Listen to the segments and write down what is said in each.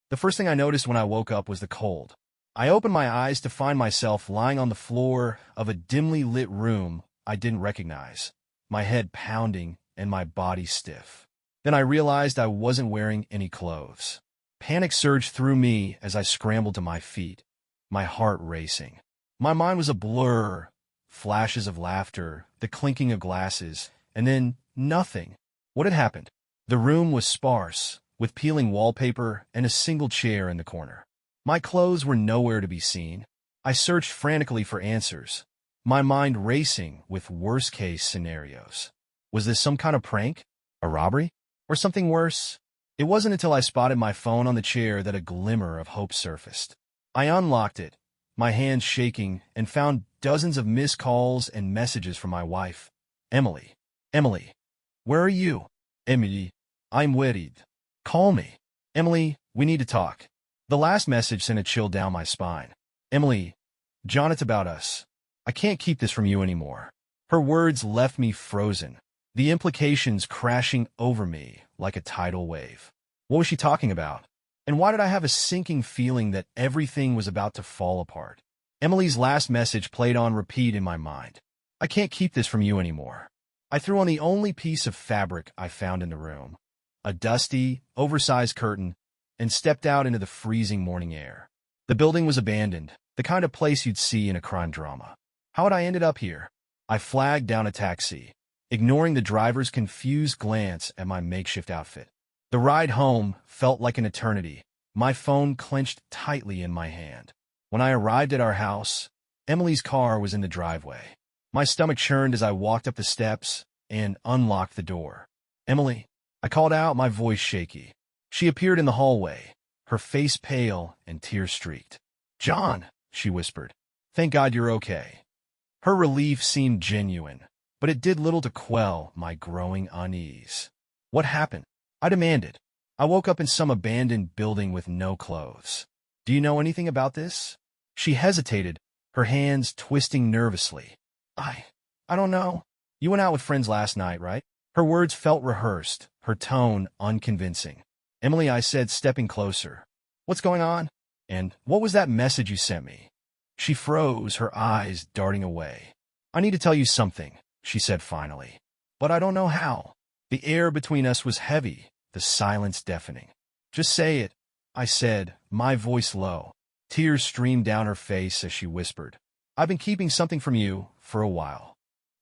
The first thing I noticed when I woke up was the cold. I opened my eyes to find myself lying on the floor of a dimly lit room I didn't recognize, my head pounding and my body stiff. Then I realized I wasn't wearing any clothes. Panic surged through me as I scrambled to my feet, my heart racing. My mind was a blur, flashes of laughter, the clinking of glasses, and then nothing. What had happened? The room was sparse, with peeling wallpaper and a single chair in the corner. My clothes were nowhere to be seen. I searched frantically for answers, my mind racing with worst-case scenarios. Was this some kind of prank? A robbery? Or something worse? It wasn't until I spotted my phone on the chair that a glimmer of hope surfaced. I unlocked it, my hands shaking, and found dozens of missed calls and messages from my wife. Emily. Emily. Where are you? Emily. I'm worried. Call me. Emily, we need to talk. The last message sent a chill down my spine. Emily, John, it's about us. I can't keep this from you anymore. Her words left me frozen, the implications crashing over me like a tidal wave. What was she talking about? And why did I have a sinking feeling that everything was about to fall apart? Emily's last message played on repeat in my mind. I can't keep this from you anymore. I threw on the only piece of fabric I found in the room, a dusty, oversized curtain, and stepped out into the freezing morning air. The building was abandoned, the kind of place you'd see in a crime drama. How had I ended up here? I flagged down a taxi, ignoring the driver's confused glance at my makeshift outfit. The ride home felt like an eternity, my phone clenched tightly in my hand. When I arrived at our house, Emily's car was in the driveway. My stomach churned as I walked up the steps and unlocked the door. Emily, I called out, my voice shaky. She appeared in the hallway, her face pale and tear-streaked. John, she whispered. Thank God you're okay. Her relief seemed genuine, but it did little to quell my growing unease. What happened? I demanded. I woke up in some abandoned building with no clothes. Do you know anything about this? She hesitated, her hands twisting nervously. I don't know. You went out with friends last night, right? Her words felt rehearsed, her tone unconvincing. Emily, I said, stepping closer. What's going on? And what was that message you sent me? She froze, her eyes darting away. I need to tell you something, she said finally. But I don't know how. The air between us was heavy, the silence deafening. Just say it, I said, my voice low. Tears streamed down her face as she whispered. I've been keeping something from you for a while.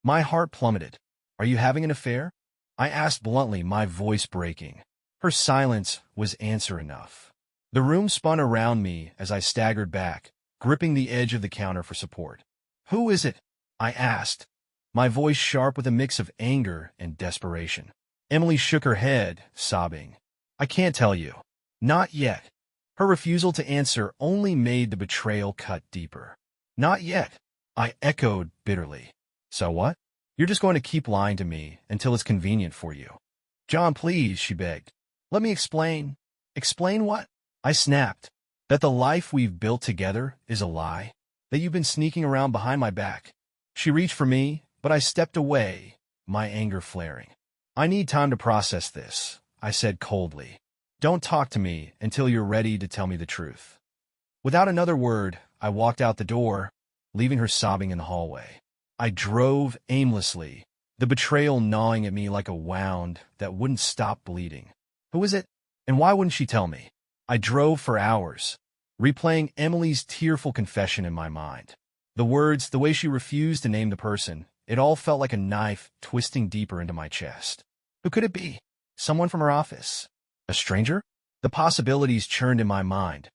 My heart plummeted. Are you having an affair? I asked bluntly, my voice breaking. Her silence was answer enough. The room spun around me as I staggered back, gripping the edge of the counter for support. Who is it? I asked, my voice sharp with a mix of anger and desperation. Emily shook her head, sobbing. I can't tell you. Not yet. Her refusal to answer only made the betrayal cut deeper. Not yet, I echoed bitterly. So what? You're just going to keep lying to me until it's convenient for you. John, please, she begged. Let me explain. Explain what? I snapped. That the life we've built together is a lie. That you've been sneaking around behind my back. She reached for me, but I stepped away, my anger flaring. I need time to process this, I said coldly. Don't talk to me until you're ready to tell me the truth. Without another word, I walked out the door, leaving her sobbing in the hallway. I drove aimlessly, the betrayal gnawing at me like a wound that wouldn't stop bleeding. Who is it? And why wouldn't she tell me? I drove for hours, replaying Emily's tearful confession in my mind. The words, the way she refused to name the person, it all felt like a knife twisting deeper into my chest. Who could it be? Someone from her office? A stranger? The possibilities churned in my mind,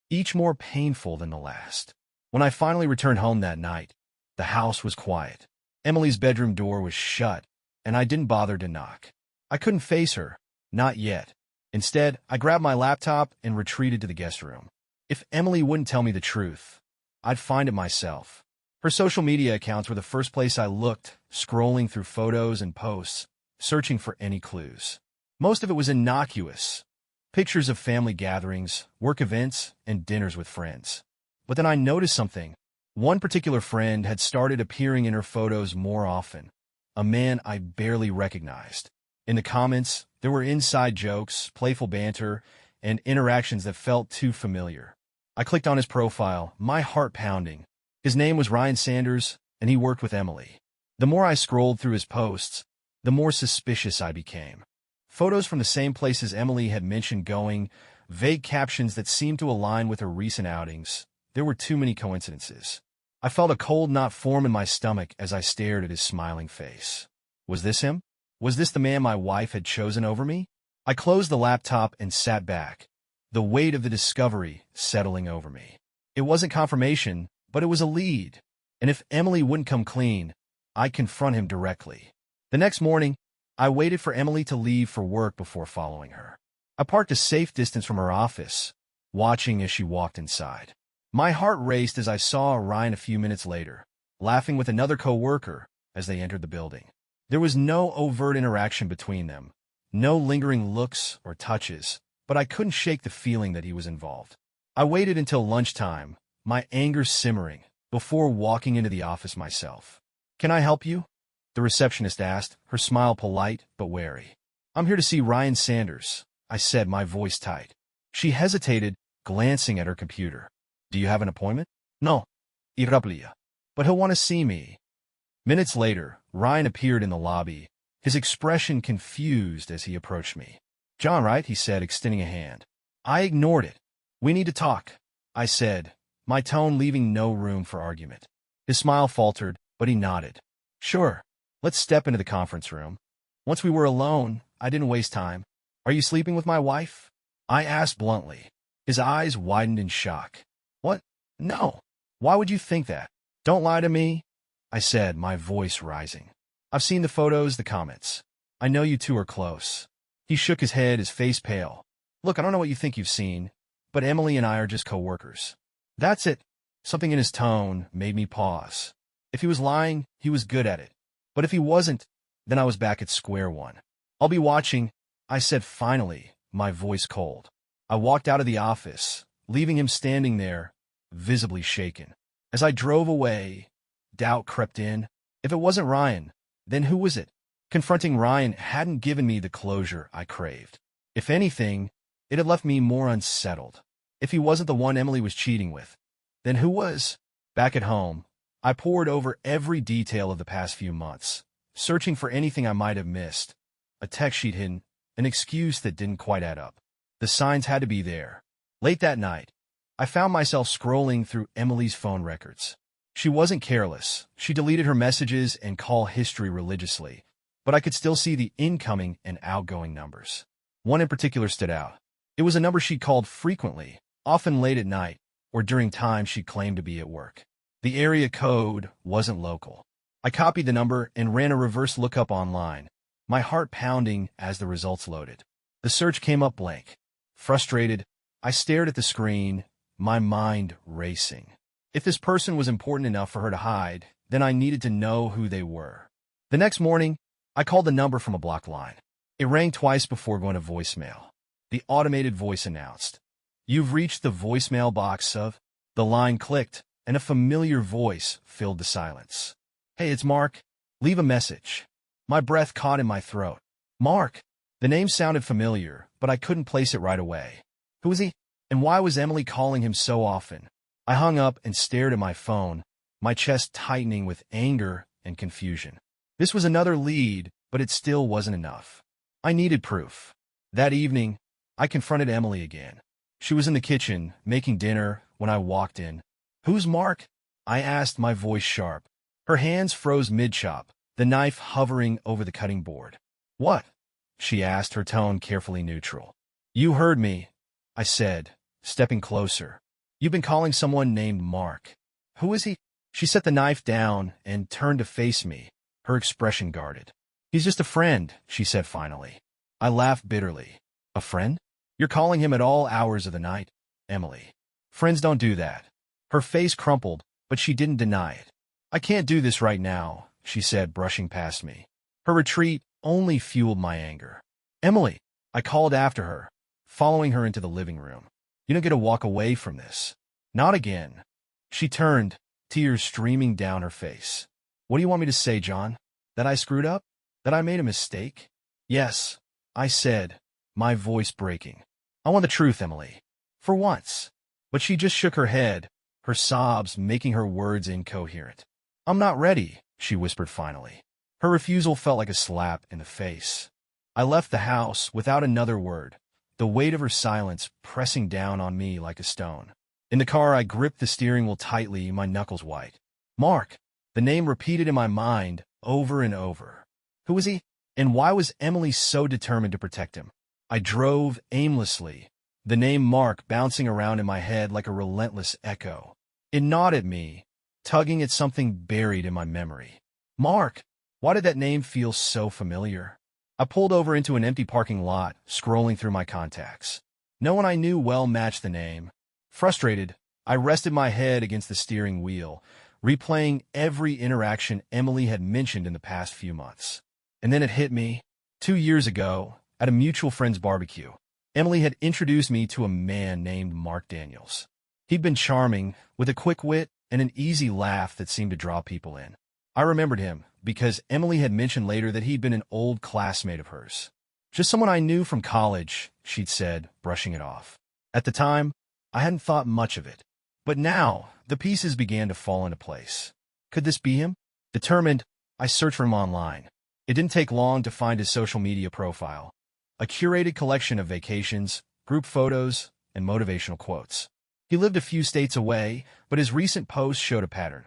each more painful than the last. When I finally returned home that night, the house was quiet. Emily's bedroom door was shut, and I didn't bother to knock. I couldn't face her, not yet. Instead, I grabbed my laptop and retreated to the guest room. If Emily wouldn't tell me the truth, I'd find it myself. Her social media accounts were the first place I looked, scrolling through photos and posts, searching for any clues. Most of it was innocuous. Pictures of family gatherings, work events, and dinners with friends. But then I noticed something. One particular friend had started appearing in her photos more often, a man I barely recognized. In the comments, there were inside jokes, playful banter, and interactions that felt too familiar. I clicked on his profile, my heart pounding. His name was Ryan Sanders, and he worked with Emily. The more I scrolled through his posts, the more suspicious I became. Photos from the same places Emily had mentioned going, vague captions that seemed to align with her recent outings. There were too many coincidences. I felt a cold knot form in my stomach as I stared at his smiling face. Was this him? Was this the man my wife had chosen over me? I closed the laptop and sat back, the weight of the discovery settling over me. It wasn't confirmation, but it was a lead. And if Emily wouldn't come clean, I'd confront him directly. The next morning, I waited for Emily to leave for work before following her. I parked a safe distance from her office, watching as she walked inside. My heart raced as I saw Ryan a few minutes later, laughing with another coworker as they entered the building. There was no overt interaction between them, no lingering looks or touches, but I couldn't shake the feeling that he was involved. I waited until lunchtime, my anger simmering, before walking into the office myself. "Can I help you?" the receptionist asked, her smile polite but wary. "I'm here to see Ryan Sanders," I said, my voice tight. She hesitated, glancing at her computer. "Do you have an appointment?" "No, irraplia. But he'll want to see me." Minutes later, Ryan appeared in the lobby, his expression confused as he approached me. "John, right?" he said, extending a hand. I ignored it. "We need to talk," I said, my tone leaving no room for argument. His smile faltered, but he nodded. "Sure. Let's step into the conference room." Once we were alone, I didn't waste time. "Are you sleeping with my wife?" I asked bluntly. His eyes widened in shock. "What? No. Why would you think that?" "Don't lie to me," I said, my voice rising. "I've seen the photos, the comments. I know you two are close." He shook his head, his face pale. "Look, I don't know what you think you've seen, but Emily and I are just co-workers." "That's it." Something in his tone made me pause. If he was lying, he was good at it. But if he wasn't, then I was back at square one. "I'll be watching," I said finally, my voice cold. I walked out of the office, leaving him standing there, visibly shaken. As I drove away, doubt crept in. If it wasn't Ryan, then who was it? Confronting Ryan hadn't given me the closure I craved. If anything, it had left me more unsettled. If he wasn't the one Emily was cheating with, then who was? Back at home, I pored over every detail of the past few months, searching for anything I might have missed. A text sheet hidden, an excuse that didn't quite add up. The signs had to be there. Late that night, I found myself scrolling through Emily's phone records. She wasn't careless. She deleted her messages and call history religiously, but I could still see the incoming and outgoing numbers. One in particular stood out. It was a number she called frequently, often late at night, or during times she claimed to be at work. The area code wasn't local. I copied the number and ran a reverse lookup online, my heart pounding as the results loaded. The search came up blank. Frustrated, I stared at the screen, my mind racing. If this person was important enough for her to hide, then I needed to know who they were. The next morning, I called the number from a blocked line. It rang twice before going to voicemail. The automated voice announced, "You've reached the voicemail box of..." The line clicked, and a familiar voice filled the silence. "Hey, it's Mark. Leave a message." My breath caught in my throat. Mark. The name sounded familiar, but I couldn't place it right away. Who was he? And why was Emily calling him so often? I hung up and stared at my phone, my chest tightening with anger and confusion. This was another lead, but it still wasn't enough. I needed proof. That evening, I confronted Emily again. She was in the kitchen, making dinner, when I walked in. "Who's Mark?" I asked, my voice sharp. Her hands froze mid-chop, the knife hovering over the cutting board. "What?" she asked, her tone carefully neutral. "You heard me," I said, stepping closer. "You've been calling someone named Mark. Who is he?" She set the knife down and turned to face me, her expression guarded. "He's just a friend," she said finally. I laughed bitterly. "A friend? You're calling him at all hours of the night, Emily. Friends don't do that." Her face crumpled, but she didn't deny it. "I can't do this right now," she said, brushing past me. Her retreat only fueled my anger. "Emily," I called after her, following her into the living room. "You don't get to walk away from this." "Not again." She turned, tears streaming down her face. "What do you want me to say, John? That I screwed up? That I made a mistake?" "Yes," I said, my voice breaking. I want the truth, Emily. For once. But she just shook her head, her sobs making her words incoherent. I'm not ready, she whispered finally. Her refusal felt like a slap in the face. I left the house without another word, the weight of her silence pressing down on me like a stone. In the car, I gripped the steering wheel tightly, my knuckles white. Mark, the name repeated in my mind over and over. Who was he? And why was Emily so determined to protect him? I drove aimlessly, the name Mark bouncing around in my head like a relentless echo. It gnawed at me, tugging at something buried in my memory. Mark! Why did that name feel so familiar? I pulled over into an empty parking lot, scrolling through my contacts. No one I knew well matched the name. Frustrated, I rested my head against the steering wheel, replaying every interaction Emily had mentioned in the past few months. And then it hit me. 2 years ago, at a mutual friend's barbecue, Emily had introduced me to a man named Mark Daniels. He'd been charming, with a quick wit and an easy laugh that seemed to draw people in. I remembered him because Emily had mentioned later that he'd been an old classmate of hers. Just someone I knew from college, she'd said, brushing it off. At the time, I hadn't thought much of it. But now, the pieces began to fall into place. Could this be him? Determined, I searched for him online. It didn't take long to find his social media profile. A curated collection of vacations, group photos, and motivational quotes. He lived a few states away, but his recent posts showed a pattern.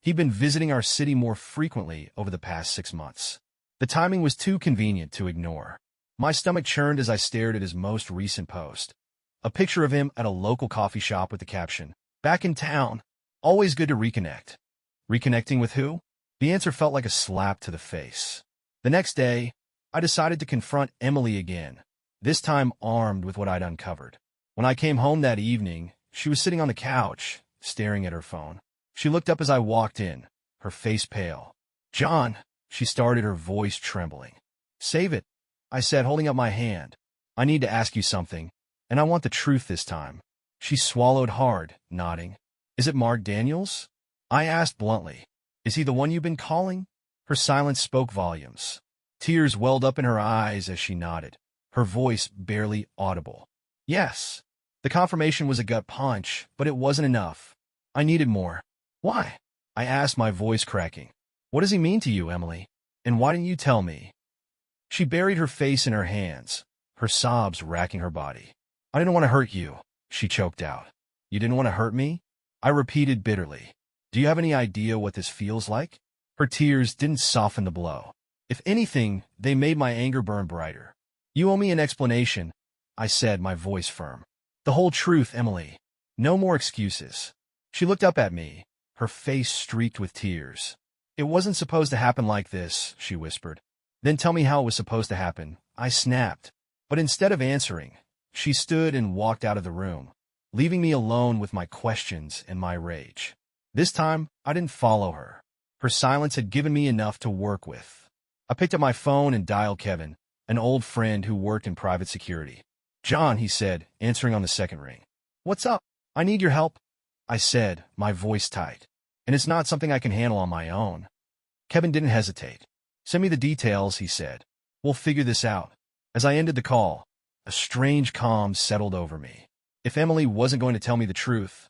He'd been visiting our city more frequently over the past 6 months. The timing was too convenient to ignore. My stomach churned as I stared at his most recent post. A picture of him at a local coffee shop with the caption, "Back in town. Always good to reconnect." Reconnecting with who? The answer felt like a slap to the face. The next day, I decided to confront Emily again, this time armed with what I'd uncovered. When I came home that evening, she was sitting on the couch, staring at her phone. She looked up as I walked in, her face pale. "John," she started, her voice trembling. "Save it," I said, holding up my hand. "I need to ask you something, and I want the truth this time." She swallowed hard, nodding. "Is it Mark Daniels?" I asked bluntly. "Is he the one you've been calling?" Her silence spoke volumes. Tears welled up in her eyes as she nodded, her voice barely audible. "Yes." The confirmation was a gut punch, but it wasn't enough. I needed more. "Why?" I asked, my voice cracking. "What does he mean to you, Emily? And why didn't you tell me?" She buried her face in her hands, her sobs racking her body. "I didn't want to hurt you," she choked out. "You didn't want to hurt me?" I repeated bitterly. "Do you have any idea what this feels like?" Her tears didn't soften the blow. If anything, they made my anger burn brighter. "You owe me an explanation," I said, my voice firm. "The whole truth, Emily. No more excuses." She looked up at me, her face streaked with tears. "It wasn't supposed to happen like this," she whispered. "Then tell me how it was supposed to happen," I snapped. But instead of answering, she stood and walked out of the room, leaving me alone with my questions and my rage. This time, I didn't follow her. Her silence had given me enough to work with. I picked up my phone and dialed Kevin, an old friend who worked in private security. "John," he said, answering on the second ring. "What's up? I need your help," I said, my voice tight. "And it's not something I can handle on my own." Kevin didn't hesitate. "Send me the details," he said. "We'll figure this out." As I ended the call, a strange calm settled over me. If Emily wasn't going to tell me the truth,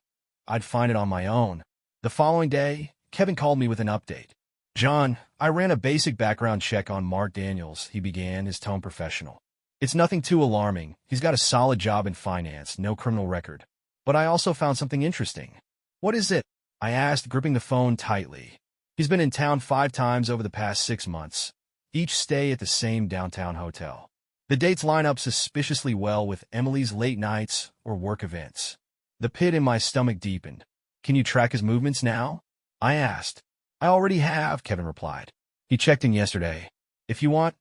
I'd find it on my own. The following day, Kevin called me with an update. "John, I ran a basic background check on Mark Daniels," he began, his tone professional. "It's nothing too alarming. He's got a solid job in finance, no criminal record. But I also found something interesting." "What is it?" I asked, gripping the phone tightly. "He's been in town 5 times over the past 6 months, each stay at the same downtown hotel. The dates line up suspiciously well with Emily's late nights or work events." The pit in my stomach deepened. "Can you track his movements now?" I asked. "I already have," Kevin replied. "He checked in yesterday. If you want,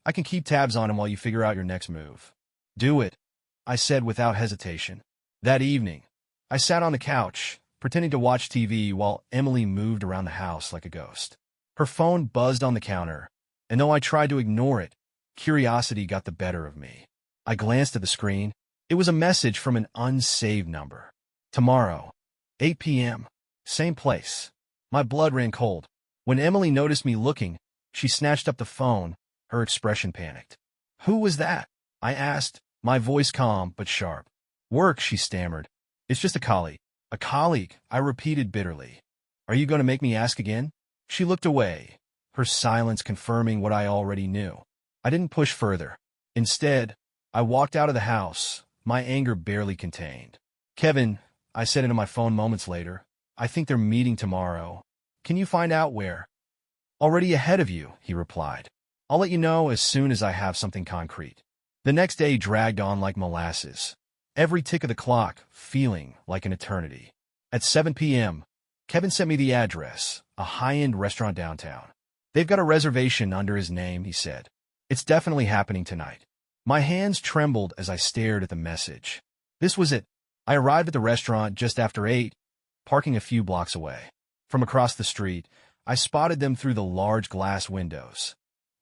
I can keep tabs on him while you figure out your next move." "Do it," I said without hesitation. That evening, I sat on the couch, pretending to watch TV while Emily moved around the house like a ghost. Her phone buzzed on the counter, and though I tried to ignore it, curiosity got the better of me. I glanced at the screen. It was a message from an unsaved number. "Tomorrow, 8 p.m., same place." My blood ran cold. When Emily noticed me looking, she snatched up the phone, her expression panicked. "Who was that?" I asked, my voice calm but sharp. Work, she stammered. It's just a colleague. A colleague, I repeated bitterly. Are you going to make me ask again? She looked away, her silence confirming what I already knew. I didn't push further. Instead, I walked out of the house, my anger barely contained. Kevin, I said into my phone moments later, I think they're meeting tomorrow. Can you find out where? Already ahead of you, he replied. I'll let you know as soon as I have something concrete. The next day dragged on like molasses, every tick of the clock feeling like an eternity. At 7 p.m., Kevin sent me the address, a high-end restaurant downtown. They've got a reservation under his name, he said. It's definitely happening tonight. My hands trembled as I stared at the message. This was it. I arrived at the restaurant just after 8, parking a few blocks away. From across the street, I spotted them through the large glass windows.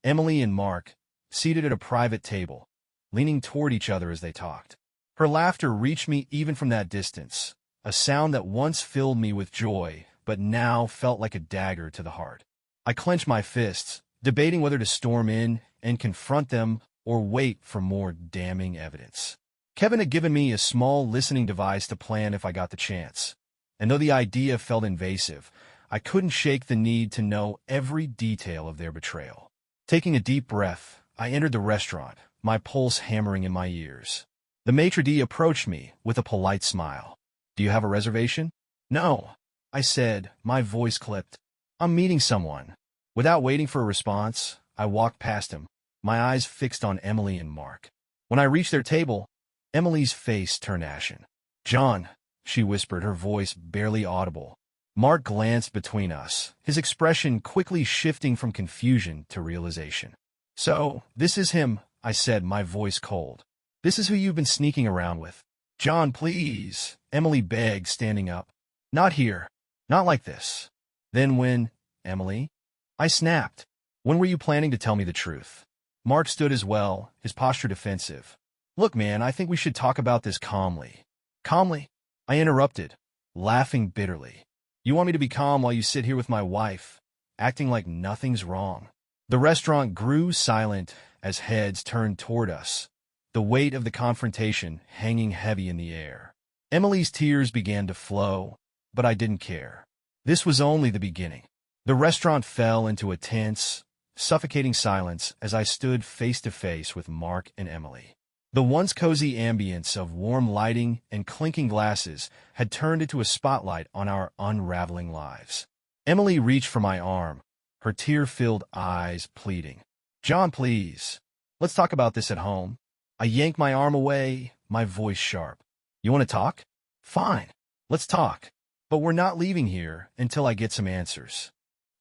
Emily and Mark, seated at a private table, leaning toward each other as they talked. Her laughter reached me even from that distance, a sound that once filled me with joy, but now felt like a dagger to the heart. I clenched my fists, debating whether to storm in and confront them or wait for more damning evidence. Kevin had given me a small listening device to plan if I got the chance, and though the idea felt invasive, I couldn't shake the need to know every detail of their betrayal. Taking a deep breath, I entered the restaurant, my pulse hammering in my ears. The maitre d' approached me with a polite smile. Do you have a reservation? No, I said, my voice clipped. I'm meeting someone. Without waiting for a response, I walked past him, my eyes fixed on Emily and Mark. When I reached their table, Emily's face turned ashen. John, she whispered, her voice barely audible. Mark glanced between us, his expression quickly shifting from confusion to realization. So, this is him, I said, my voice cold. This is who you've been sneaking around with. John, please, Emily begged, standing up. Not here. Not like this. Then when, Emily? I snapped. When were you planning to tell me the truth? Mark stood as well, his posture defensive. Look, man, I think we should talk about this calmly. Calmly? I interrupted, laughing bitterly. You want me to be calm while you sit here with my wife, acting like nothing's wrong? The restaurant grew silent as heads turned toward us, the weight of the confrontation hanging heavy in the air. Emily's tears began to flow, but I didn't care. This was only the beginning. The restaurant fell into a tense, suffocating silence as I stood face to face with Mark and Emily. The once cozy ambience of warm lighting and clinking glasses had turned into a spotlight on our unraveling lives. Emily reached for my arm, her tear-filled eyes pleading. John, please. Let's talk about this at home. I yanked my arm away, my voice sharp. You want to talk? Fine. Let's talk. But we're not leaving here until I get some answers.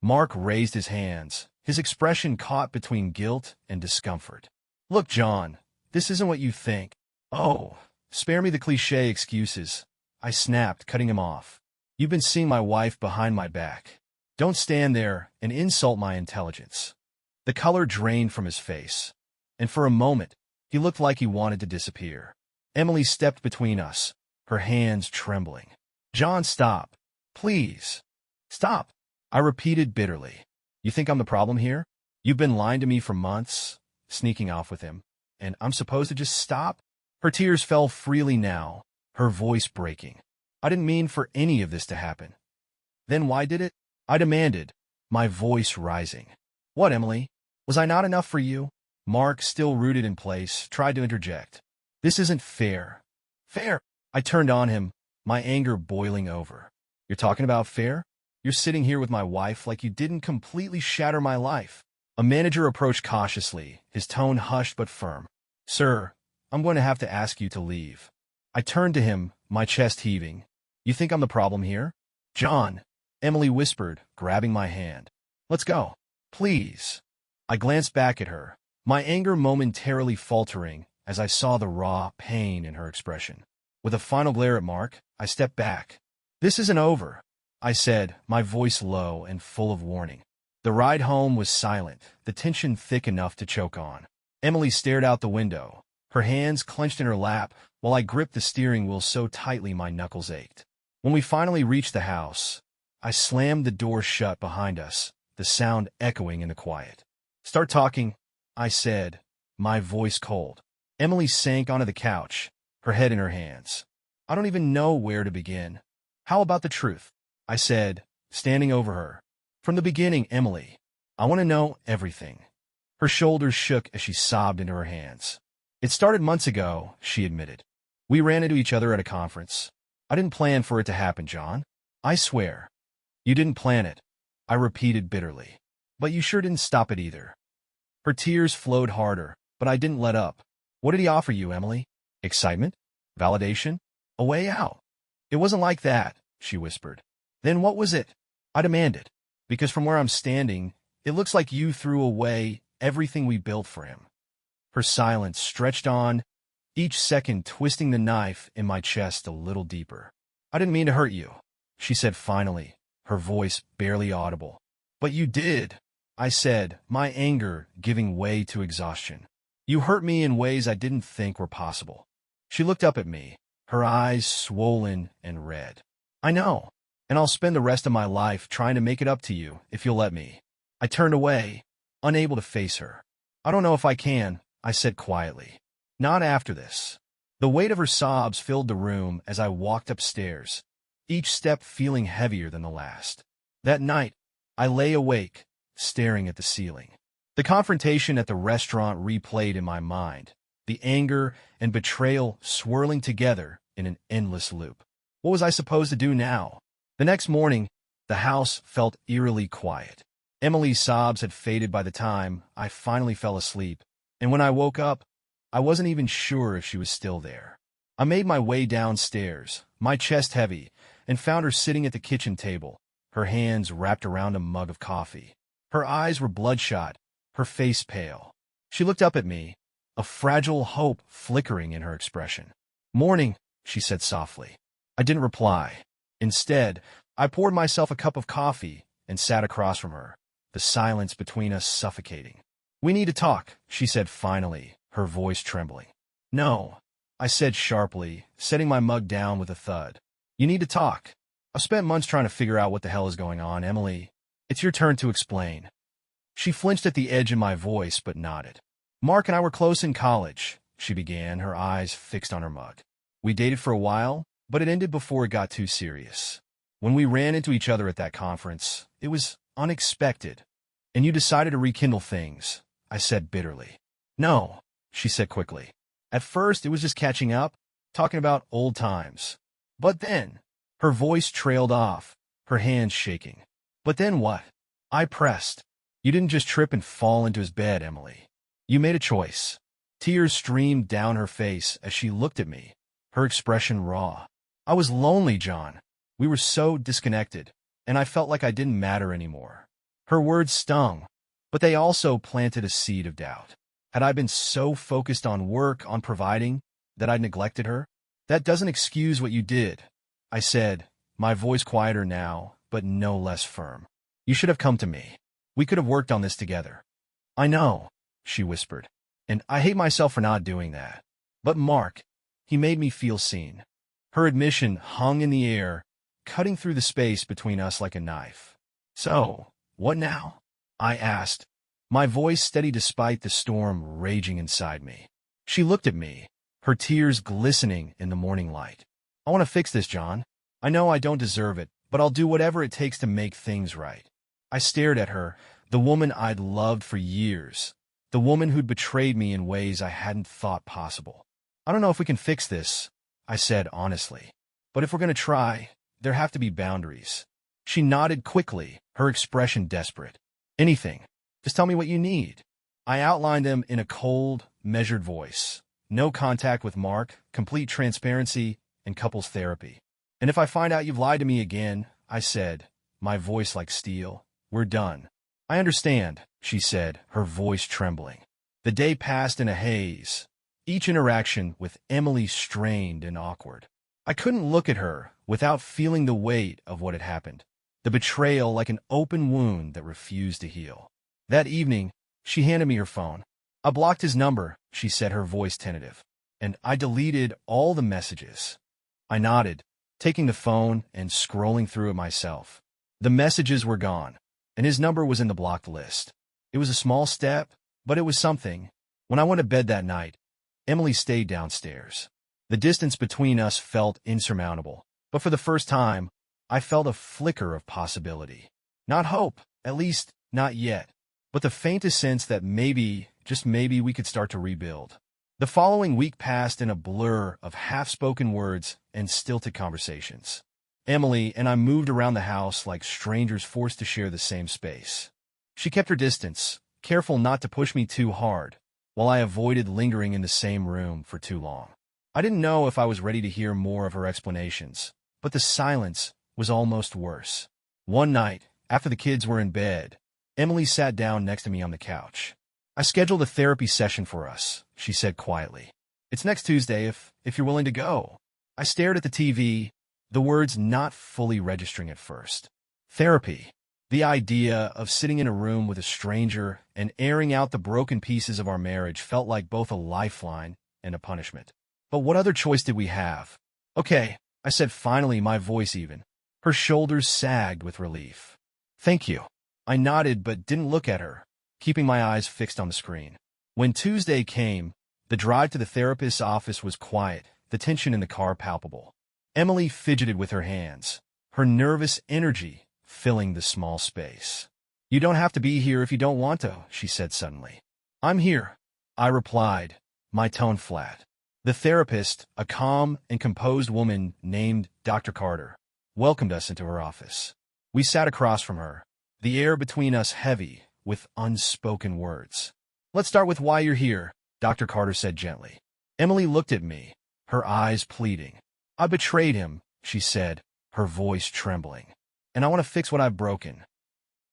Mark raised his hands, his expression caught between guilt and discomfort. Look, John, this isn't what you think. Oh, spare me the cliché excuses. I snapped, cutting him off. You've been seeing my wife behind my back. Don't stand there and insult my intelligence. The color drained from his face, and for a moment, he looked like he wanted to disappear. Emily stepped between us, her hands trembling. John, stop. Please. Stop. I repeated bitterly. You think I'm the problem here? You've been lying to me for months, sneaking off with him, and I'm supposed to just stop? Her tears fell freely now, her voice breaking. I didn't mean for any of this to happen. Then why did it? I demanded, my voice rising. What, Emily? Was I not enough for you? Mark, still rooted in place, tried to interject. This isn't fair. Fair? I turned on him, my anger boiling over. You're talking about fair? You're sitting here with my wife like you didn't completely shatter my life. A manager approached cautiously, his tone hushed but firm. Sir, I'm going to have to ask you to leave. I turned to him, my chest heaving. You think I'm the problem here? John, Emily whispered, grabbing my hand. Let's go. Please. I glanced back at her, my anger momentarily faltering as I saw the raw pain in her expression. With a final glare at Mark, I stepped back. This isn't over, I said, my voice low and full of warning. The ride home was silent, the tension thick enough to choke on. Emily stared out the window, her hands clenched in her lap, while I gripped the steering wheel so tightly my knuckles ached. When we finally reached the house, I slammed the door shut behind us, the sound echoing in the quiet. Start talking, I said, my voice cold. Emily sank onto the couch, her head in her hands. I don't even know where to begin. How about the truth? I said, standing over her. From the beginning, Emily. I want to know everything. Her shoulders shook as she sobbed into her hands. It started months ago, she admitted. We ran into each other at a conference. I didn't plan for it to happen, John. I swear. You didn't plan it, I repeated bitterly. But you sure didn't stop it either. Her tears flowed harder, but I didn't let up. What did he offer you, Emily? Excitement? Validation? A way out? It wasn't like that, she whispered. Then what was it? I demanded. Because from where I'm standing, it looks like you threw away everything we built for him. Her silence stretched on, each second twisting the knife in my chest a little deeper. I didn't mean to hurt you, she said finally, her voice barely audible. But you did, I said, my anger giving way to exhaustion. You hurt me in ways I didn't think were possible. She looked up at me, her eyes swollen and red. I know, and I'll spend the rest of my life trying to make it up to you if you'll let me. I turned away, unable to face her. I don't know if I can, I said quietly. Not after this. The weight of her sobs filled the room as I walked upstairs, each step feeling heavier than the last. That night, I lay awake, staring at the ceiling. The confrontation at the restaurant replayed in my mind, the anger and betrayal swirling together in an endless loop. What was I supposed to do now? The next morning, the house felt eerily quiet. Emily's sobs had faded by the time I finally fell asleep, and when I woke up, I wasn't even sure if she was still there. I made my way downstairs, my chest heavy, and found her sitting at the kitchen table, her hands wrapped around a mug of coffee. Her eyes were bloodshot, her face pale. She looked up at me, a fragile hope flickering in her expression. Morning, she said softly. I didn't reply. Instead, I poured myself a cup of coffee and sat across from her, the silence between us suffocating. We need to talk, she said finally, her voice trembling. No, I said sharply, setting my mug down with a thud. You need to talk. I've spent months trying to figure out what the hell is going on, Emily. It's your turn to explain. She flinched at the edge in my voice, but nodded. Mark and I were close in college, she began, her eyes fixed on her mug. We dated for a while, but it ended before it got too serious. When we ran into each other at that conference, it was unexpected. And you decided to rekindle things, I said bitterly. No, she said quickly. At first, it was just catching up, talking about old times. But then, her voice trailed off, her hands shaking. But then what? I pressed. You didn't just trip and fall into his bed, Emily. You made a choice. Tears streamed down her face as she looked at me, her expression raw. I was lonely, John. We were so disconnected, and I felt like I didn't matter anymore. Her words stung, but they also planted a seed of doubt. Had I been so focused on work, on providing, that I'd neglected her? That doesn't excuse what you did, I said, my voice quieter now, but no less firm. You should have come to me. We could have worked on this together. I know, she whispered, and I hate myself for not doing that. But Mark, he made me feel seen. Her admission hung in the air, cutting through the space between us like a knife. So, what now? I asked, my voice steady despite the storm raging inside me. She looked at me, her tears glistening in the morning light. I want to fix this, John. I know I don't deserve it, but I'll do whatever it takes to make things right. I stared at her, the woman I'd loved for years, the woman who'd betrayed me in ways I hadn't thought possible. I don't know if we can fix this, I said honestly. But if we're going to try, there have to be boundaries. She nodded quickly, her expression desperate. Anything. Just tell me what you need. I outlined them in a cold, measured voice. No contact with Mark, complete transparency, and couples therapy. And if I find out you've lied to me again, I said, my voice like steel, we're done. I understand, she said, her voice trembling. The day passed in a haze, each interaction with Emily strained and awkward. I couldn't look at her without feeling the weight of what had happened, the betrayal like an open wound that refused to heal. That evening, she handed me her phone. I blocked his number, she said, her voice tentative, and I deleted all the messages. I nodded, taking the phone and scrolling through it myself. The messages were gone, and his number was in the blocked list. It was a small step, but it was something. When I went to bed that night, Emily stayed downstairs. The distance between us felt insurmountable, but for the first time, I felt a flicker of possibility. Not hope, at least not yet, but the faintest sense that maybe, just maybe, we could start to rebuild. The following week passed in a blur of half-spoken words and stilted conversations. Emily and I moved around the house like strangers forced to share the same space. She kept her distance, careful not to push me too hard, while I avoided lingering in the same room for too long. I didn't know if I was ready to hear more of her explanations, but the silence was almost worse. One night, after the kids were in bed, Emily sat down next to me on the couch. "I scheduled a therapy session for us," she said quietly. "It's next Tuesday if you're willing to go." I stared at the TV, the words not fully registering at first. Therapy. The idea of sitting in a room with a stranger and airing out the broken pieces of our marriage felt like both a lifeline and a punishment. But what other choice did we have? "Okay," I said finally, my voice even. Her shoulders sagged with relief. "Thank you." I nodded but didn't look at her, keeping my eyes fixed on the screen. When Tuesday came, the drive to the therapist's office was quiet, the tension in the car palpable. Emily fidgeted with her hands, her nervous energy filling the small space. "You don't have to be here if you don't want to," she said suddenly. "I'm here," I replied, my tone flat. The therapist, a calm and composed woman named Dr. Carter, welcomed us into her office. We sat across from her, the air between us heavy with unspoken words. "Let's start with why you're here," Dr. Carter said gently. Emily looked at me, her eyes pleading. "I betrayed him," she said, her voice trembling, "and I want to fix what I've broken."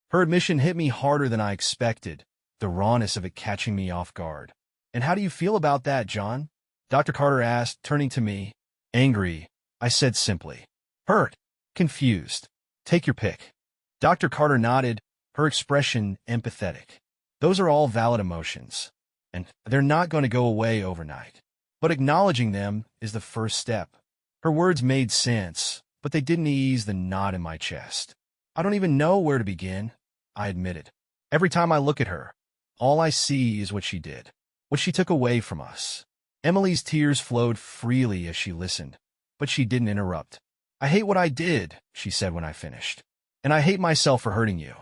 Her admission hit me harder than I expected, the rawness of it catching me off guard. "And how do you feel about that, John?" Dr. Carter asked, turning to me. "Angry," I said simply. "Hurt," "confused." "Take your pick." Dr. Carter nodded, her expression empathetic. "Those are all valid emotions, and they're not going to go away overnight. But acknowledging them is the first step." Her words made sense, but they didn't ease the knot in my chest. "I don't even know where to begin," I admitted. "Every time I look at her, all I see is what she did, what she took away from us." Emily's tears flowed freely as she listened, but she didn't interrupt. "I hate what I did," she said when I finished. "And I hate myself for hurting you.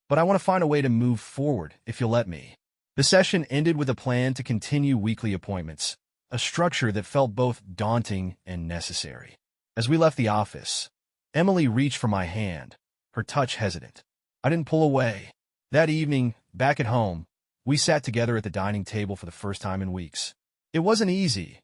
But I want to find a way to move forward, if you'll let me." The session ended with a plan to continue weekly appointments, a structure that felt both daunting and necessary. As we left the office, Emily reached for my hand, her touch hesitant. I didn't pull away. That evening, back at home, we sat together at the dining table for the first time in weeks. It wasn't easy.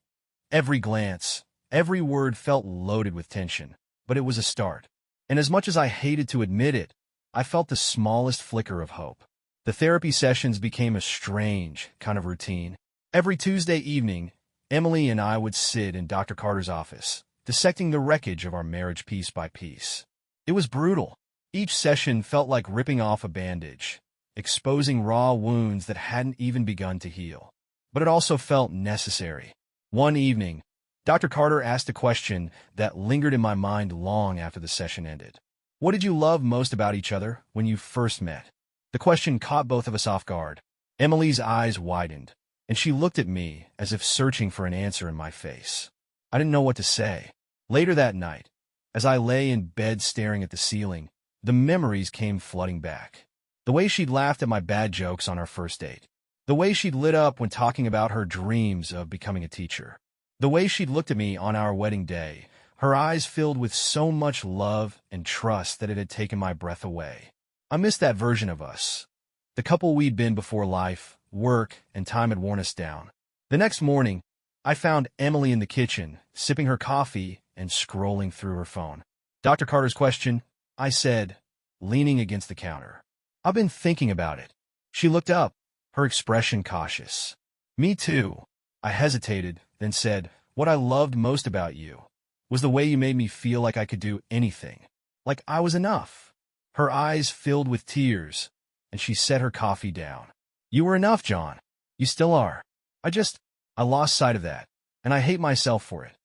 Every glance, every word felt loaded with tension, but it was a start. And as much as I hated to admit it, I felt the smallest flicker of hope. The therapy sessions became a strange kind of routine. Every Tuesday evening, Emily and I would sit in Dr. Carter's office, dissecting the wreckage of our marriage piece by piece. It was brutal. Each session felt like ripping off a bandage, exposing raw wounds that hadn't even begun to heal. But it also felt necessary. One evening, Dr. Carter asked a question that lingered in my mind long after the session ended. "What did you love most about each other when you first met?" The question caught both of us off guard. Emily's eyes widened, and she looked at me as if searching for an answer in my face. I didn't know what to say. Later that night, as I lay in bed staring at the ceiling, the memories came flooding back. The way she'd laughed at my bad jokes on our first date. The way she'd lit up when talking about her dreams of becoming a teacher. The way she'd looked at me on our wedding day, her eyes filled with so much love and trust that it had taken my breath away. I missed that version of us. The couple we'd been before life, work, and time had worn us down. The next morning, I found Emily in the kitchen, sipping her coffee and scrolling through her phone. "Dr. Carter's question," I said, leaning against the counter. "I've been thinking about it." She looked up, her expression cautious. "Me too." I hesitated, then said, "What I loved most about you was the way you made me feel like I could do anything, like I was enough." Her eyes filled with tears, and she set her coffee down. "You were enough, John. You still are. I lost sight of that, and I hate myself for it."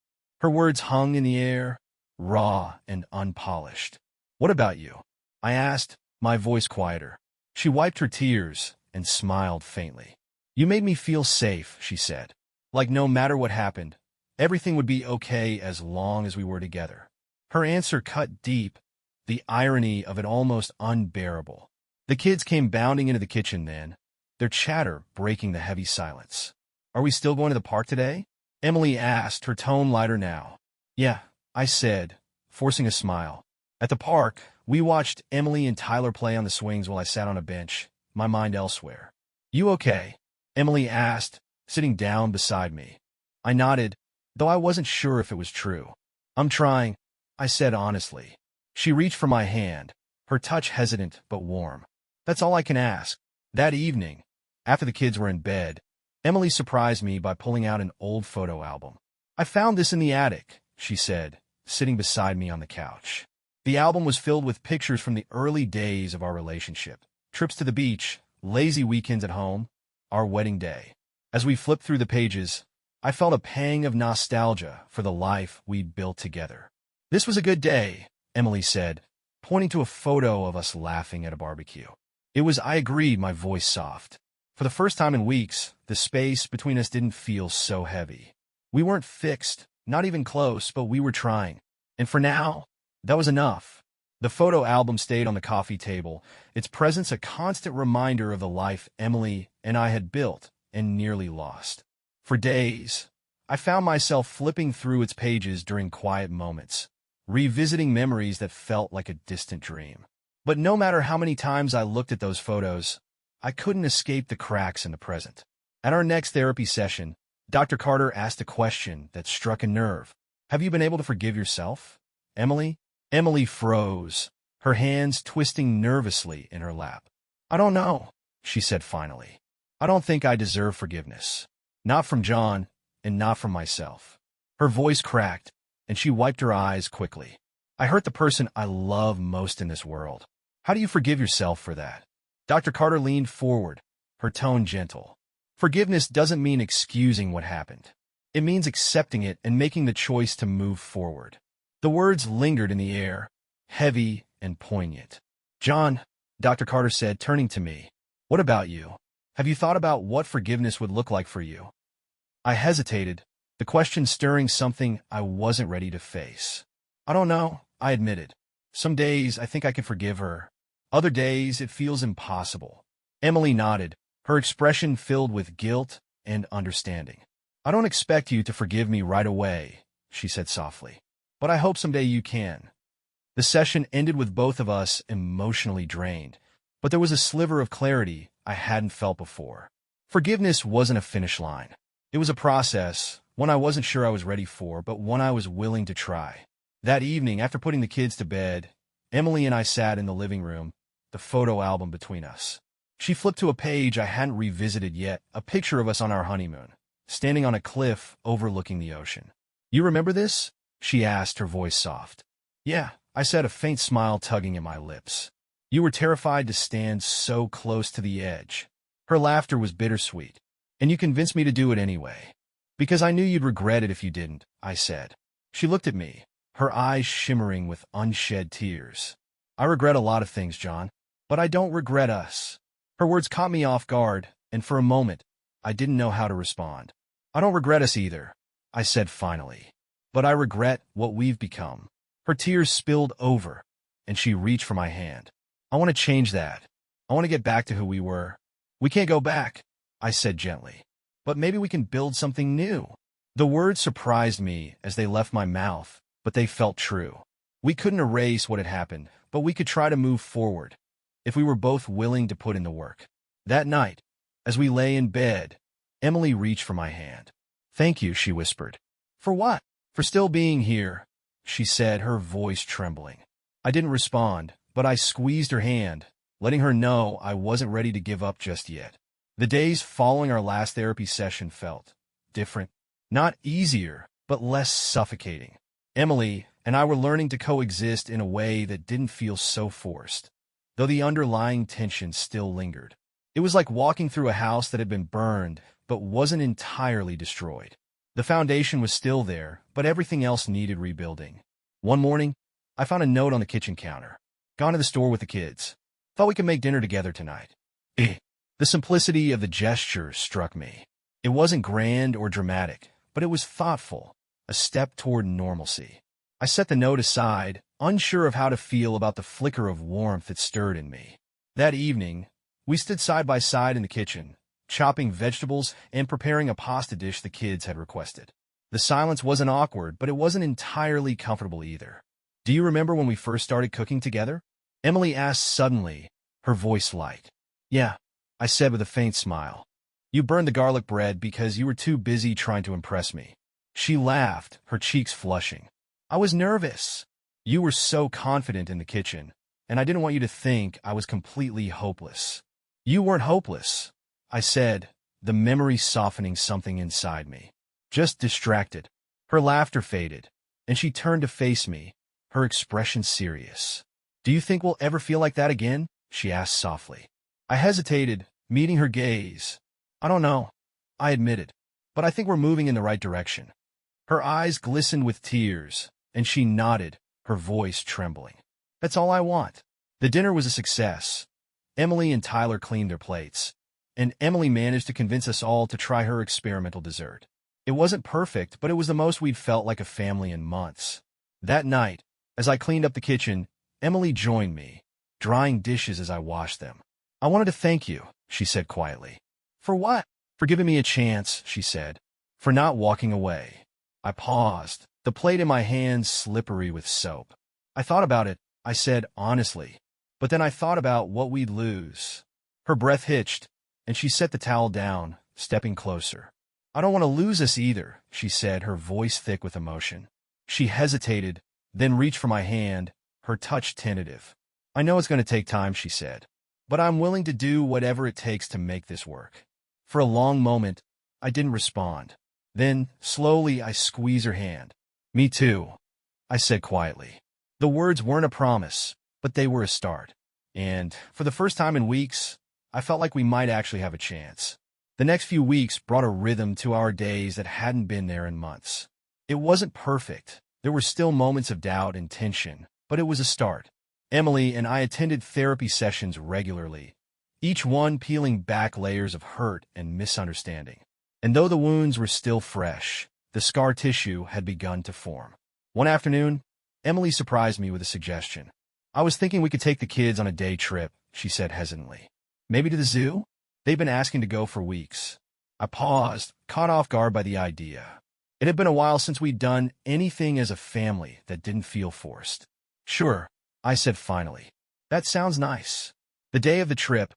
Her words hung in the air, raw and unpolished. "What about you?" I asked, my voice quieter. She wiped her tears and smiled faintly. "You made me feel safe," she said. Like no matter what happened, everything would be okay as long as we were together. Her answer cut deep, the irony of it almost unbearable. The kids came bounding into the kitchen then, their chatter breaking the heavy silence. "Are we still going to the park today?" Emily asked, her tone lighter now. "Yeah," I said, forcing a smile. At the park, we watched Emily and Tyler play on the swings while I sat on a bench, my mind elsewhere. "You okay?" Emily asked, sitting down beside me. I nodded, though I wasn't sure if it was true. "I'm trying," I said honestly. She reached for my hand, her touch hesitant but warm. "That's all I can ask." That evening, after the kids were in bed, Emily surprised me by pulling out an old photo album. "I found this in the attic," she said, sitting beside me on the couch. The album was filled with pictures from the early days of our relationship. Trips to the beach, lazy weekends at home, our wedding day. As we flipped through the pages, I felt a pang of nostalgia for the life we'd built together. "This was a good day," Emily said, pointing to a photo of us laughing at a barbecue. "It was," I agreed, my voice soft. For the first time in weeks, the space between us didn't feel so heavy. We weren't fixed, not even close, but we were trying. And for now, that was enough. The photo album stayed on the coffee table, its presence a constant reminder of the life Emily and I had built and nearly lost. For days, I found myself flipping through its pages during quiet moments, revisiting memories that felt like a distant dream. But no matter how many times I looked at those photos, I couldn't escape the cracks in the present. At our next therapy session, Dr. Carter asked a question that struck a nerve. "Have you been able to forgive yourself, Emily?" Emily froze, her hands twisting nervously in her lap. "I don't know," she said finally. "I don't think I deserve forgiveness. Not from John, and not from myself." Her voice cracked, and she wiped her eyes quickly. "I hurt the person I love most in this world. How do you forgive yourself for that?" Dr. Carter leaned forward, her tone gentle. "Forgiveness doesn't mean excusing what happened. It means accepting it and making the choice to move forward." The words lingered in the air, heavy and poignant. "John," Dr. Carter said, turning to me, "what about you? Have you thought about what forgiveness would look like for you?" I hesitated, the question stirring something I wasn't ready to face. "I don't know," I admitted. "Some days I think I can forgive her. Other days it feels impossible." Emily nodded, her expression filled with guilt and understanding. "I don't expect you to forgive me right away," she said softly. "But I hope someday you can." The session ended with both of us emotionally drained, but there was a sliver of clarity I hadn't felt before. Forgiveness wasn't a finish line. It was a process, one I wasn't sure I was ready for, but one I was willing to try. That evening, after putting the kids to bed, Emily and I sat in the living room, the photo album between us. She flipped to a page I hadn't revisited yet, a picture of us on our honeymoon, standing on a cliff overlooking the ocean. "You remember this?" she asked, her voice soft. "Yeah," I said, a faint smile tugging at my lips. "You were terrified to stand so close to the edge." Her laughter was bittersweet. "And you convinced me to do it anyway. Because I knew you'd regret it if you didn't," I said. She looked at me, her eyes shimmering with unshed tears. "I regret a lot of things, John, but I don't regret us." Her words caught me off guard, and for a moment, I didn't know how to respond. "I don't regret us either," I said finally. "But I regret what we've become." Her tears spilled over, and she reached for my hand. "I want to change that. I want to get back to who we were." "We can't go back," I said gently. "But maybe we can build something new." The words surprised me as they left my mouth, but they felt true. We couldn't erase what had happened, but we could try to move forward, if we were both willing to put in the work. That night, as we lay in bed, Emily reached for my hand. "Thank you," she whispered. "For what?" "For still being here," she said, her voice trembling. I didn't respond, but I squeezed her hand, letting her know I wasn't ready to give up just yet. The days following our last therapy session felt different. Not easier, but less suffocating. Emily and I were learning to coexist in a way that didn't feel so forced, though the underlying tension still lingered. It was like walking through a house that had been burned, but wasn't entirely destroyed. The foundation was still there, but everything else needed rebuilding. One morning, I found a note on the kitchen counter. "Gone to the store with the kids. Thought we could make dinner together tonight." The simplicity of the gesture struck me. It wasn't grand or dramatic, but it was thoughtful, a step toward normalcy. I set the note aside, unsure of how to feel about the flicker of warmth that stirred in me. That evening, we stood side by side in the kitchen, chopping vegetables and preparing a pasta dish the kids had requested. The silence wasn't awkward, but it wasn't entirely comfortable either. "Do you remember when we first started cooking together?" Emily asked suddenly, her voice light. "Yeah," I said with a faint smile. "You burned the garlic bread because you were too busy trying to impress me." She laughed, her cheeks flushing. "I was nervous. You were so confident in the kitchen, and I didn't want you to think I was completely hopeless." "You weren't hopeless," I said, the memory softening something inside me. "Just distracted." Her laughter faded, and she turned to face me, her expression serious. "Do you think we'll ever feel like that again?" she asked softly. I hesitated, meeting her gaze. "I don't know," I admitted, "but I think we're moving in the right direction." Her eyes glistened with tears, and she nodded, her voice trembling. "That's all I want." The dinner was a success. Emily and Tyler cleaned their plates, and Emily managed to convince us all to try her experimental dessert. It wasn't perfect, but it was the most we'd felt like a family in months. That night, as I cleaned up the kitchen, Emily joined me, drying dishes as I washed them. "I wanted to thank you," she said quietly. "For what?" "For giving me a chance," she said. "For not walking away." I paused, the plate in my hands slippery with soap. "I thought about it," I said honestly. "But then I thought about what we'd lose." Her breath hitched, and she set the towel down, stepping closer. "I don't want to lose us either," she said, her voice thick with emotion. She hesitated, then reached for my hand, her touch tentative. "I know it's going to take time," she said, "but I'm willing to do whatever it takes to make this work." For a long moment, I didn't respond. Then, slowly, I squeezed her hand. "Me too," I said quietly. The words weren't a promise, but they were a start. And, for the first time in weeks, I felt like we might actually have a chance. The next few weeks brought a rhythm to our days that hadn't been there in months. It wasn't perfect. There were still moments of doubt and tension, but it was a start. Emily and I attended therapy sessions regularly, each one peeling back layers of hurt and misunderstanding. And though the wounds were still fresh, the scar tissue had begun to form. One afternoon, Emily surprised me with a suggestion. "I was thinking we could take the kids on a day trip," she said hesitantly. "Maybe to the zoo? They've been asking to go for weeks." I paused, caught off guard by the idea. It had been a while since we'd done anything as a family that didn't feel forced. "Sure," I said finally. "That sounds nice." The day of the trip,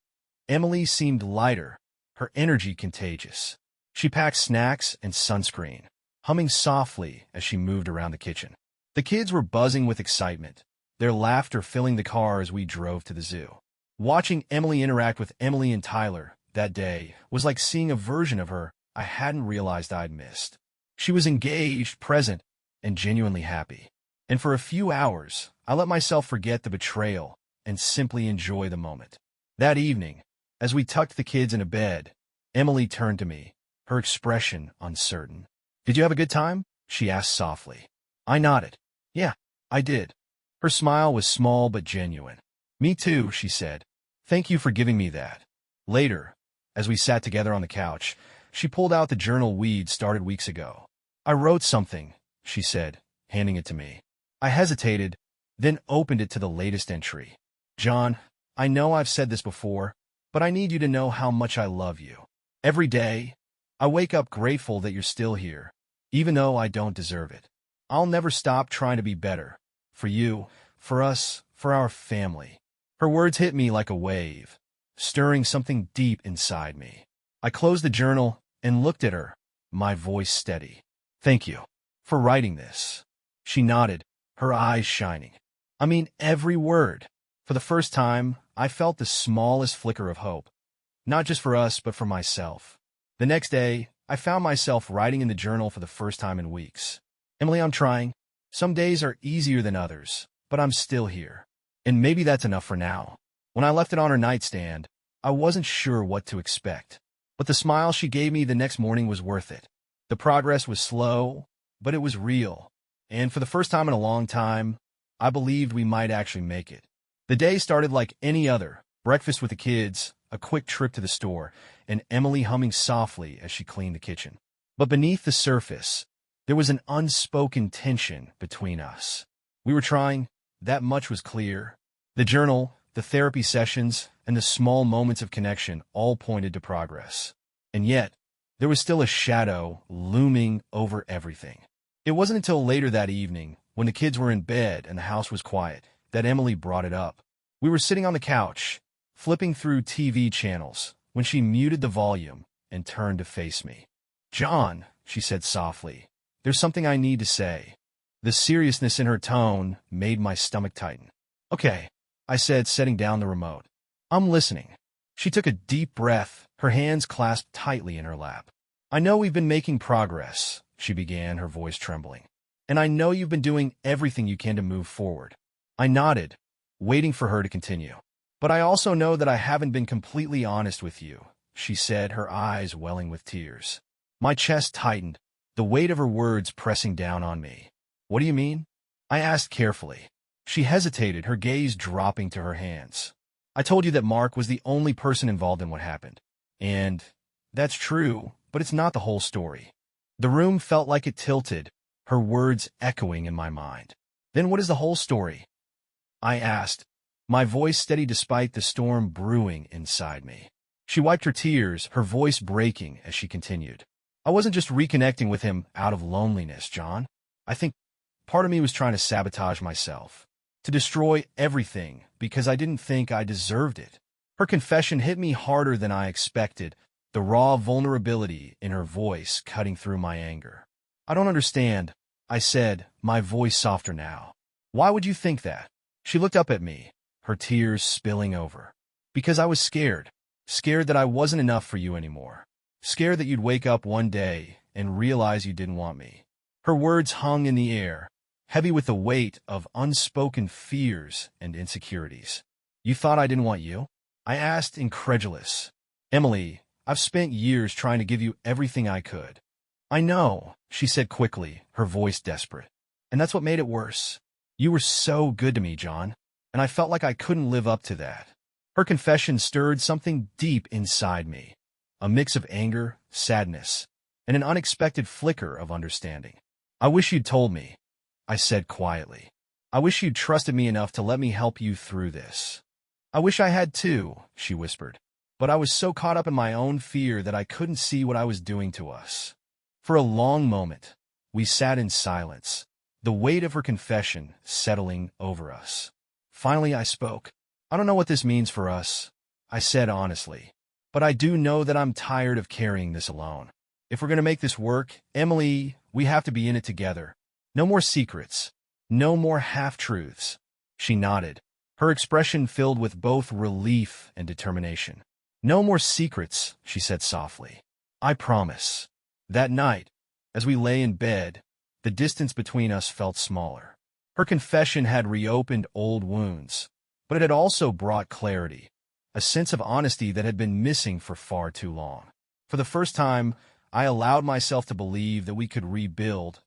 Emily seemed lighter, her energy contagious. She packed snacks and sunscreen, humming softly as she moved around the kitchen. The kids were buzzing with excitement, their laughter filling the car as we drove to the zoo. Watching Emily interact with Emily and Tyler that day was like seeing a version of her I hadn't realized I'd missed. She was engaged, present, and genuinely happy. And for a few hours, I let myself forget the betrayal and simply enjoy the moment. That evening, as we tucked the kids into bed, Emily turned to me, her expression uncertain. "Did you have a good time?" she asked softly. I nodded. "Yeah, I did." Her smile was small but genuine. "Me too," she said. "Thank you for giving me that." Later, as we sat together on the couch, she pulled out the journal we'd started weeks ago. "I wrote something," she said, handing it to me. I hesitated, then opened it to the latest entry. "John, I know I've said this before, but I need you to know how much I love you. Every day, I wake up grateful that you're still here, even though I don't deserve it. I'll never stop trying to be better. For you, for us, for our family." Her words hit me like a wave, stirring something deep inside me. I closed the journal and looked at her, my voice steady. "Thank you for writing this." She nodded, her eyes shining. "I mean every word." For the first time, I felt the smallest flicker of hope, not just for us, but for myself. The next day, I found myself writing in the journal for the first time in weeks. "Emily, I'm trying. Some days are easier than others, but I'm still here. And maybe that's enough for now." When I left it on her nightstand, I wasn't sure what to expect. But the smile she gave me the next morning was worth it. The progress was slow, but it was real. And for the first time in a long time, I believed we might actually make it. The day started like any other: breakfast with the kids, a quick trip to the store, and Emily humming softly as she cleaned the kitchen. But beneath the surface, there was an unspoken tension between us. We were trying, that much was clear. The journal, the therapy sessions, and the small moments of connection all pointed to progress. And yet, there was still a shadow looming over everything. It wasn't until later that evening, when the kids were in bed and the house was quiet, that Emily brought it up. We were sitting on the couch, flipping through TV channels, when she muted the volume and turned to face me. "John," she said softly, "there's something I need to say." The seriousness in her tone made my stomach tighten. "Okay," I said, setting down the remote. "I'm listening." She took a deep breath, her hands clasped tightly in her lap. "I know we've been making progress," she began, her voice trembling. "And I know you've been doing everything you can to move forward." I nodded, waiting for her to continue. "But I also know that I haven't been completely honest with you," she said, her eyes welling with tears. My chest tightened, the weight of her words pressing down on me. "What do you mean?" I asked carefully. She hesitated, her gaze dropping to her hands. "I told you that Mark was the only person involved in what happened. And that's true, but it's not the whole story." The room felt like it tilted, her words echoing in my mind. "Then what is the whole story?" I asked, my voice steady despite the storm brewing inside me. She wiped her tears, her voice breaking as she continued. "I wasn't just reconnecting with him out of loneliness, John. I think part of me was trying to sabotage myself, to destroy everything because I didn't think I deserved it." Her confession hit me harder than I expected, the raw vulnerability in her voice cutting through my anger. "I don't understand," I said, my voice softer now. "Why would you think that?" She looked up at me, her tears spilling over. "Because I was scared. Scared that I wasn't enough for you anymore. Scared that you'd wake up one day and realize you didn't want me." Her words hung in the air, heavy with the weight of unspoken fears and insecurities. "You thought I didn't want you?" I asked, incredulous. "Emily, I've spent years trying to give you everything I could." "I know," she said quickly, her voice desperate. "And that's what made it worse. You were so good to me, John, and I felt like I couldn't live up to that." Her confession stirred something deep inside me, a mix of anger, sadness, and an unexpected flicker of understanding. "I wish you'd told me," I said quietly. "I wish you'd trusted me enough to let me help you through this." "I wish I had too," she whispered. "But I was so caught up in my own fear that I couldn't see what I was doing to us." For a long moment, we sat in silence, the weight of her confession settling over us. Finally, I spoke. "I don't know what this means for us," I said honestly, "but I do know that I'm tired of carrying this alone. If we're going to make this work, Emily, we have to be in it together. No more secrets. No more half-truths." She nodded, her expression filled with both relief and determination. "No more secrets," she said softly. "I promise." That night, as we lay in bed, the distance between us felt smaller. Her confession had reopened old wounds, but it had also brought clarity, a sense of honesty that had been missing for far too long. For the first time, I allowed myself to believe that we could rebuild,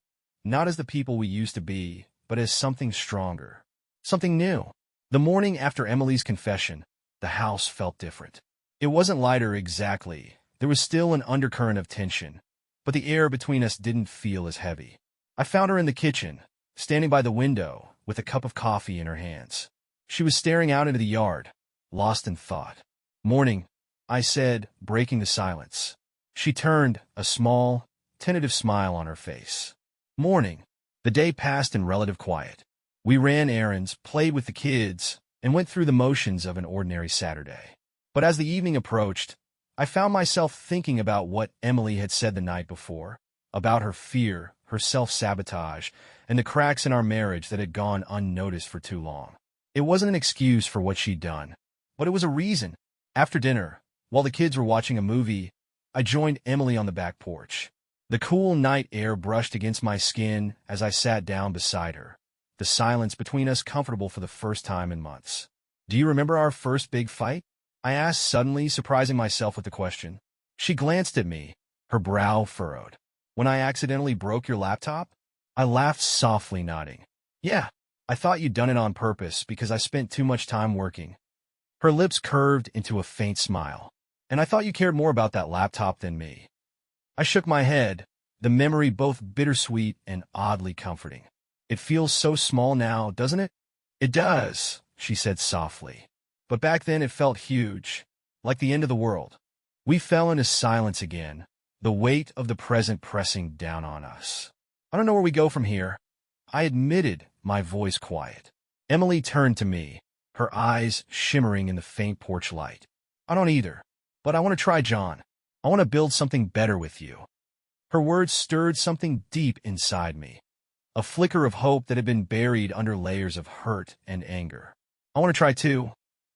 not as the people we used to be, but as something stronger, something new. The morning after Emily's confession, the house felt different. It wasn't lighter exactly. There was still an undercurrent of tension, but the air between us didn't feel as heavy. I found her in the kitchen, standing by the window, with a cup of coffee in her hands. She was staring out into the yard, lost in thought. "Morning," I said, breaking the silence. She turned, a small, tentative smile on her face. "Morning." The day passed in relative quiet. We ran errands, played with the kids, and went through the motions of an ordinary Saturday. But as the evening approached, I found myself thinking about what Emily had said the night before, about her fear, her self-sabotage, and the cracks in our marriage that had gone unnoticed for too long. It wasn't an excuse for what she'd done, but it was a reason. After dinner, while the kids were watching a movie, I joined Emily on the back porch. The cool night air brushed against my skin as I sat down beside her, the silence between us comfortable for the first time in months. "Do you remember our first big fight?" I asked suddenly, surprising myself with the question. She glanced at me, her brow furrowed. "When I accidentally broke your laptop?" I laughed softly, nodding. "Yeah, I thought you'd done it on purpose because I spent too much time working." Her lips curved into a faint smile. And I thought you cared more about that laptop than me. I shook my head, the memory both bittersweet and oddly comforting. It feels so small now, doesn't it? It does, she said softly. But back then it felt huge, like the end of the world. We fell into silence again, the weight of the present pressing down on us. I don't know where we go from here, I admitted, my voice quiet. Emily turned to me, her eyes shimmering in the faint porch light. I don't either, but I want to try, John. I want to build something better with you. Her words stirred something deep inside me, a flicker of hope that had been buried under layers of hurt and anger. I want to try too,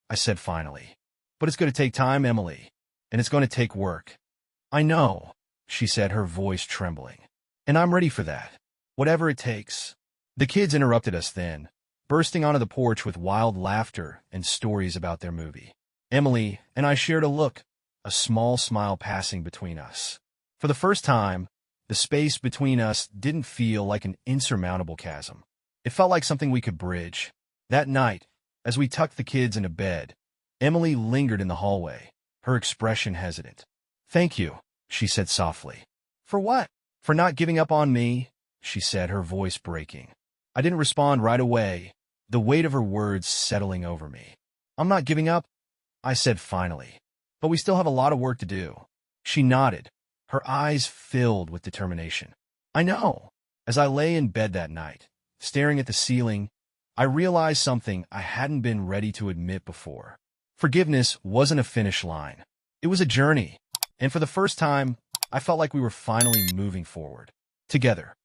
I said finally. But it's going to take time, Emily, and it's going to take work. I know, she said, her voice trembling. And I'm ready for that. Whatever it takes. The kids interrupted us then, bursting onto the porch with wild laughter and stories about their movie. Emily and I shared a look, a small smile passing between us. For the first time, the space between us didn't feel like an insurmountable chasm. It felt like something we could bridge. That night, as we tucked the kids into bed, Emily lingered in the hallway, her expression hesitant. Thank you, she said softly. For what? For not giving up on me, she said, her voice breaking. I didn't respond right away, the weight of her words settling over me. I'm not giving up, I said finally. But we still have a lot of work to do. She nodded, her eyes filled with determination. I know. As I lay in bed that night, staring at the ceiling, I realized something I hadn't been ready to admit before. Forgiveness wasn't a finish line. It was a journey. And for the first time, I felt like we were finally moving forward. Together.